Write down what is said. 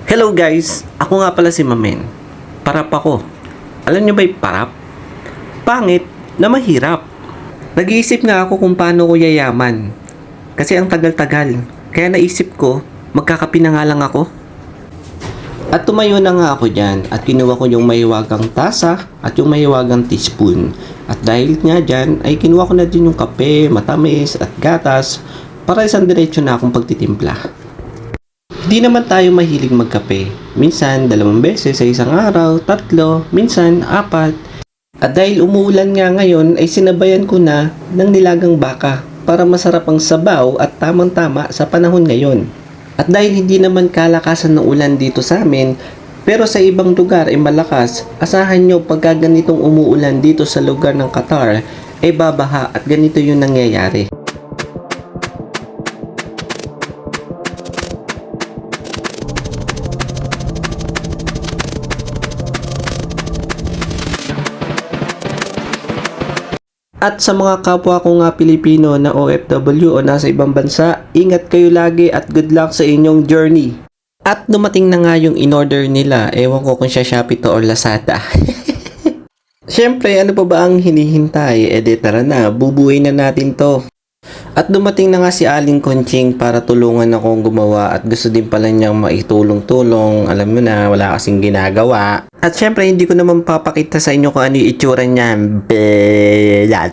Hello guys! Ako nga pala si Mamen. Parap ako. Alam niyo ba yung parap? Pangit na mahirap. Nag-iisip nga ako kung paano ko yayaman. Kasi ang tagal-tagal. Kaya naisip ko, magkakape na nga lang ako. At tumayo na nga ako dyan at kinuha ko yung mahiwagang tasa at yung mahiwagang teaspoon. At dahil nga dyan ay kinuha ko na din yung kape, matamis at gatas para isang diretsyo na akong pagtitimpla. Hindi naman tayo mahilig magkape. Minsan, 2 beses sa isang araw, 3, minsan 4. At dahil umuulan nga ngayon, ay sinabayan ko na ng nilagang baka para masarap ang sabaw at tamang-tama sa panahon ngayon. At dahil hindi naman kalakasan ng ulan dito sa amin, pero sa ibang lugar ay malakas, asahan nyo pagka ganitong umuulan dito sa lugar ng Qatar, ay babaha at ganito yung nangyayari. At sa mga kapwa ko nga Pilipino na OFW o nasa ibang bansa, ingat kayo lagi at good luck sa inyong journey. At dumating na nga yung in-order nila, ewan ko kung siya Shopee to or Lazada. Siyempre, ano pa ba ang hinihintay? Tara na, bubuhay na natin to. At dumating na nga si Aling Conching para tulungan akong gumawa at gusto din pala niyang maitulong-tulong. Alam mo na, wala kasing ginagawa. At syempre, hindi ko naman papakita sa inyo kung ano yung itsura niya. Belat.